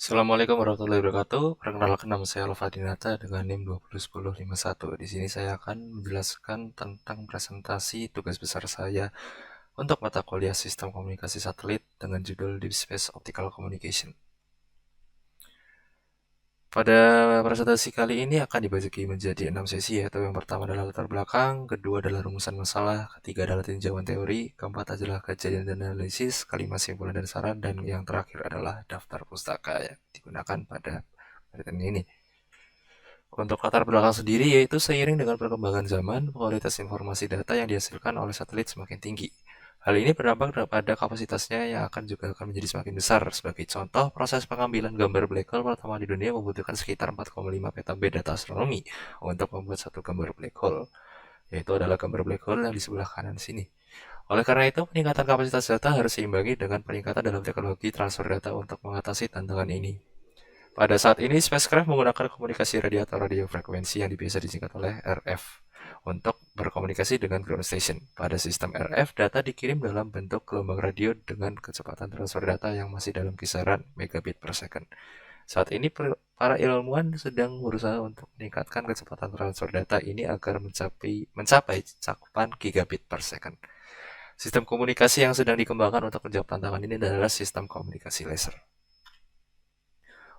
Assalamualaikum warahmatullahi wabarakatuh. Perkenalkan nama saya Alfa Dinata dengan NIM 201051. Di sini saya akan menjelaskan tentang presentasi tugas besar saya untuk mata kuliah Sistem Komunikasi Satelit dengan judul Deep Space Optical Communication. Pada presentasi kali ini akan dibagi menjadi 6 sesi, yaitu yang pertama adalah latar belakang, kedua adalah rumusan masalah, ketiga adalah tinjauan teori, keempat adalah kajian dan analisis, kelima simpulan dan saran, dan yang terakhir adalah daftar pustaka yang digunakan pada materi ini. Untuk latar belakang sendiri, yaitu seiring dengan perkembangan zaman, kualitas informasi data yang dihasilkan oleh satelit semakin tinggi. Hal ini berdampak pada kapasitasnya yang akan menjadi semakin besar. Sebagai contoh, proses pengambilan gambar black hole pertama di dunia membutuhkan sekitar 4,5 petabyte data astronomi untuk membuat satu gambar black hole, yaitu adalah gambar black hole yang di sebelah kanan sini. Oleh karena itu, peningkatan kapasitas data harus diimbangi dengan peningkatan dalam teknologi transfer data untuk mengatasi tantangan ini. Pada saat ini, spacecraft menggunakan komunikasi radio atau radio frekuensi yang biasa disingkat oleh RF untuk berkomunikasi dengan ground station. Pada sistem RF, data dikirim dalam bentuk gelombang radio dengan kecepatan transfer data yang masih dalam kisaran megabit per second. Saat ini, para ilmuwan sedang berusaha untuk meningkatkan kecepatan transfer data ini agar mencapai cakupan gigabit per second. Sistem komunikasi yang sedang dikembangkan untuk menjawab tantangan ini adalah sistem komunikasi laser.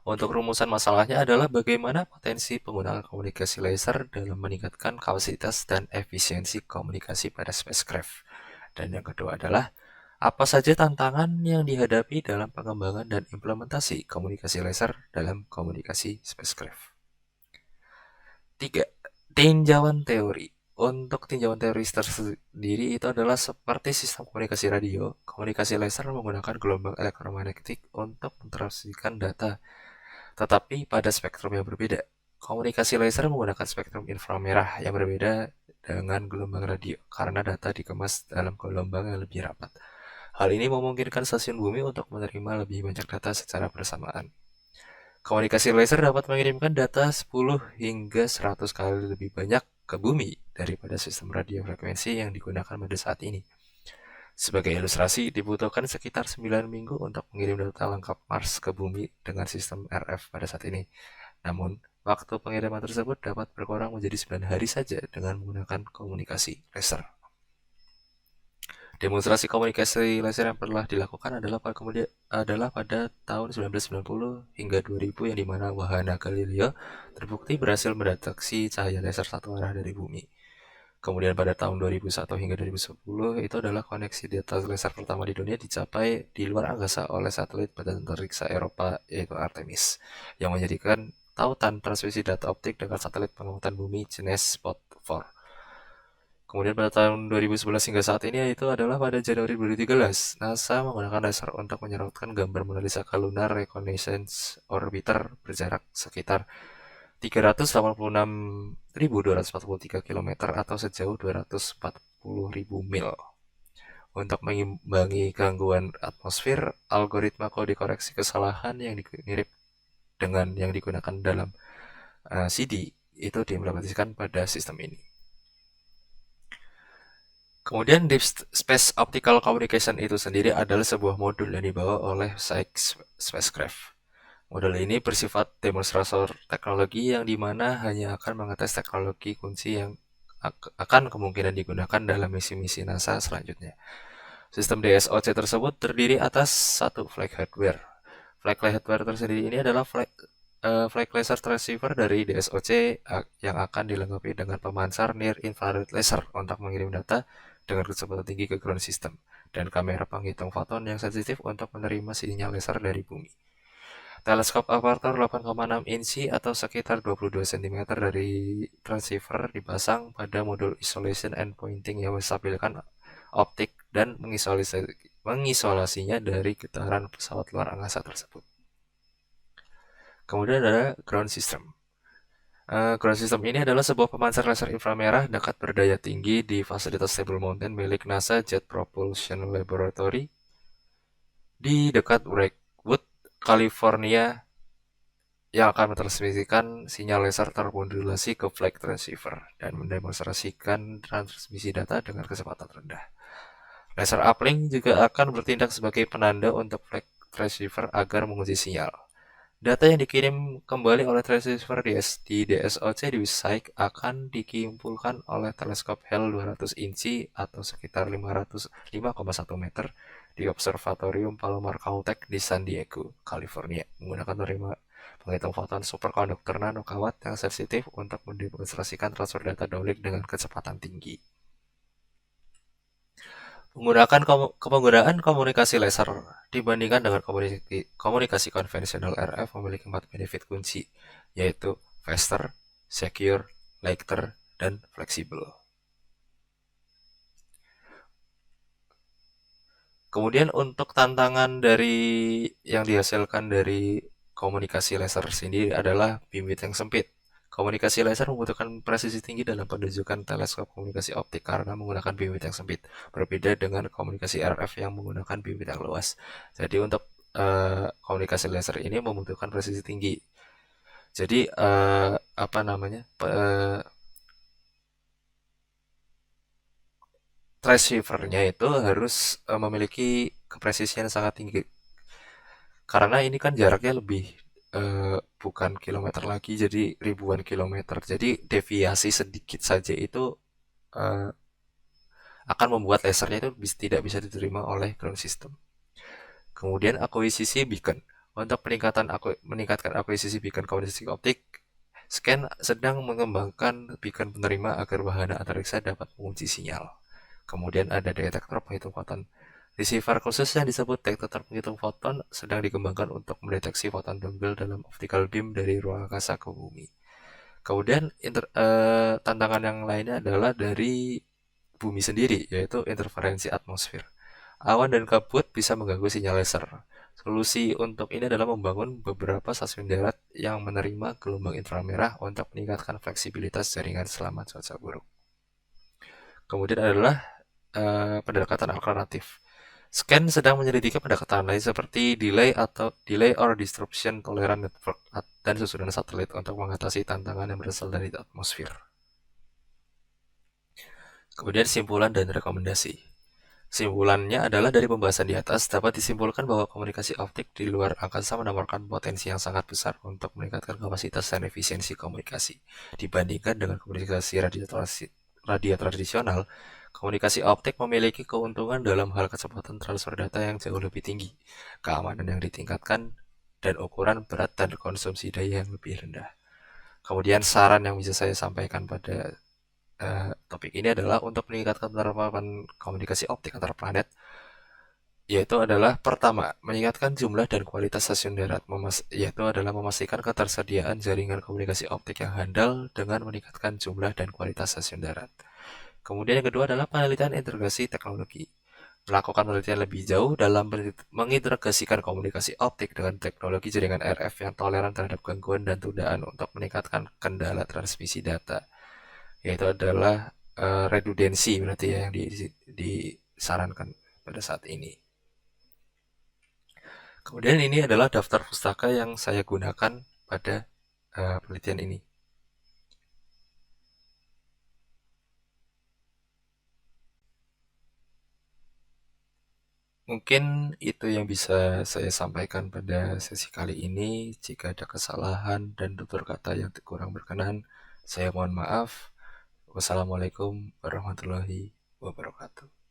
Untuk rumusan masalahnya adalah bagaimana potensi penggunaan komunikasi laser dalam meningkatkan kapasitas dan efisiensi komunikasi pada spacecraft. Dan yang kedua adalah apa saja tantangan yang dihadapi dalam pengembangan dan implementasi komunikasi laser dalam komunikasi spacecraft. 3. Tinjauan teori. Untuk tinjauan teori tersendiri itu adalah seperti sistem komunikasi radio, komunikasi laser menggunakan gelombang elektromagnetik untuk mentransmisikan data, tetapi pada spektrum yang berbeda. Komunikasi laser menggunakan spektrum inframerah yang berbeda dengan gelombang radio karena data dikemas dalam gelombang yang lebih rapat. Hal ini memungkinkan stasiun bumi untuk menerima lebih banyak data secara bersamaan. Komunikasi laser dapat mengirimkan data 10 hingga 100 kali lebih banyak ke bumi daripada sistem radio frekuensi yang digunakan pada saat ini. Sebagai ilustrasi, dibutuhkan sekitar 9 minggu untuk mengirim data lengkap Mars ke bumi dengan sistem RF pada saat ini. Namun, waktu pengiriman tersebut dapat berkurang menjadi 9 hari saja dengan menggunakan komunikasi laser. Demonstrasi komunikasi laser yang pernah dilakukan adalah pada tahun 1990 hingga 2000 yang dimana wahana Galileo terbukti berhasil mendeteksi cahaya laser satu arah dari bumi. Kemudian pada tahun 2001 hingga 2010 itu adalah koneksi data laser pertama di dunia dicapai di luar angkasa oleh satelit badan antariksa Eropa yaitu Artemis yang menjadikan tautan transmisi data optik dengan satelit pengamatan bumi jenis Spot 4. Kemudian pada tahun 2011 hingga saat ini yaitu adalah pada Januari 2013, NASA menggunakan laser untuk menyerotkan gambar Mona Lisa ke Lunar Reconnaissance Orbiter berjarak sekitar 386.243 km atau sejauh 240.000 mil. Untuk mengimbangi gangguan atmosfer, algoritma kode koreksi kesalahan yang mirip dengan yang digunakan dalam CD itu diimplementasikan pada sistem ini. Kemudian Deep Space Optical Communication itu sendiri adalah sebuah modul yang dibawa oleh spacecraft. Modul ini bersifat demonstrator teknologi yang dimana hanya akan mengetes teknologi kunci yang akan kemungkinan digunakan dalam misi-misi NASA selanjutnya. Sistem DSOC tersebut terdiri atas satu flight hardware. Flight hardware tersendiri ini adalah flight laser transceiver dari DSOC yang akan dilengkapi dengan pemancar near infrared laser untuk mengirim data dengan kecepatan tinggi ke ground system dan kamera penghitung foton yang sensitif untuk menerima sinyal laser dari bumi. Teleskop apertur 8,6 inci atau sekitar 22 cm dari transceiver dipasang pada modul isolation and pointing yang menstabilkan optik dan mengisolasinya dari getaran pesawat luar angkasa tersebut. Kemudian ada ground system. Ground system ini adalah sebuah pemancar laser inframerah dekat berdaya tinggi di fasilitas Table Mountain milik NASA Jet Propulsion Laboratory di dekat Wreckwood, California yang akan mentransmisikan sinyal laser termodulasi ke flight transceiver dan mendemonstrasikan transmisi data dengan kecepatan rendah. Laser uplink juga akan bertindak sebagai penanda untuk flight transceiver agar menguji sinyal. Data yang dikirim kembali oleh transceiver di DSOC di WISC akan dikumpulkan oleh teleskop Hale 200 inci atau sekitar 5,1 meter di Observatorium Palomar Caltech di San Diego, California, menggunakan penghitung foton superkonduktor nano kawat yang sensitif untuk mendemonstrasikan transfer data downlink dengan kecepatan tinggi. Penggunaan komunikasi laser dibandingkan dengan komunikasi konvensional RF memiliki 4 benefit kunci, yaitu faster, secure, lighter, dan fleksibel. Kemudian untuk tantangan dari yang dihasilkan dari komunikasi laser sendiri adalah beamwidth yang sempit. Komunikasi laser membutuhkan presisi tinggi dalam penunjukan teleskop komunikasi optik karena menggunakan beamwidth yang sempit. Berbeda dengan komunikasi RF yang menggunakan beamwidth yang luas. Jadi untuk komunikasi laser ini membutuhkan presisi tinggi. Jadi apa namanya? Transceivernya itu harus memiliki kepresisian sangat tinggi karena ini kan jaraknya lebih bukan kilometer lagi jadi ribuan kilometer. Jadi deviasi sedikit saja itu eh, akan membuat lasernya itu tidak bisa diterima oleh ground system. Kemudian akuisisi beacon. Untuk meningkatkan akuisisi beacon komunikasi optik, Scan sedang mengembangkan beacon penerima agar wahana antariksa dapat mengunci sinyal. Kemudian ada detektor penghitung foton. Receiver khusus yang disebut detektor penghitung foton sedang dikembangkan untuk mendeteksi foton dongle dalam optical beam dari ruang angkasa ke bumi. Kemudian tantangan yang lainnya adalah dari bumi sendiri, yaitu interferensi atmosfer. Awan dan kabut bisa mengganggu sinyal laser. Solusi untuk ini adalah membangun beberapa stasiun darat yang menerima gelombang inframerah untuk meningkatkan fleksibilitas jaringan selama cuaca buruk. Kemudian adalah pendekatan alternatif. Scan sedang menyelidiki pendekatan lain seperti delay or disruption tolerant network dan susunan satelit untuk mengatasi tantangan yang berasal dari atmosfer. Kemudian simpulan dan rekomendasi. Simpulannya adalah dari pembahasan di atas dapat disimpulkan bahwa komunikasi optik di luar angkasa menawarkan potensi yang sangat besar untuk meningkatkan kapasitas dan efisiensi komunikasi. Dibandingkan dengan komunikasi radio tradisional, komunikasi optik memiliki keuntungan dalam hal kecepatan transfer data yang jauh lebih tinggi, keamanan yang ditingkatkan, dan ukuran berat dan konsumsi daya yang lebih rendah. Kemudian saran yang bisa saya sampaikan pada topik ini adalah untuk meningkatkan penerapan komunikasi optik antar planet, yaitu adalah pertama, meningkatkan jumlah dan kualitas stasiun darat, yaitu adalah memastikan ketersediaan jaringan komunikasi optik yang handal dengan meningkatkan jumlah dan kualitas stasiun darat. Kemudian yang kedua adalah penelitian integrasi teknologi. Melakukan penelitian lebih jauh dalam mengintegrasikan komunikasi optik dengan teknologi jaringan RF yang toleran terhadap gangguan dan tundaan untuk meningkatkan kendala transmisi data, yaitu adalah redundansi berarti ya yang disarankan pada saat ini. Kemudian ini adalah daftar pustaka yang saya gunakan pada penelitian ini. Mungkin itu yang bisa saya sampaikan pada sesi kali ini. Jika ada kesalahan dan tutur kata yang kurang berkenan, saya mohon maaf. Wassalamualaikum warahmatullahi wabarakatuh.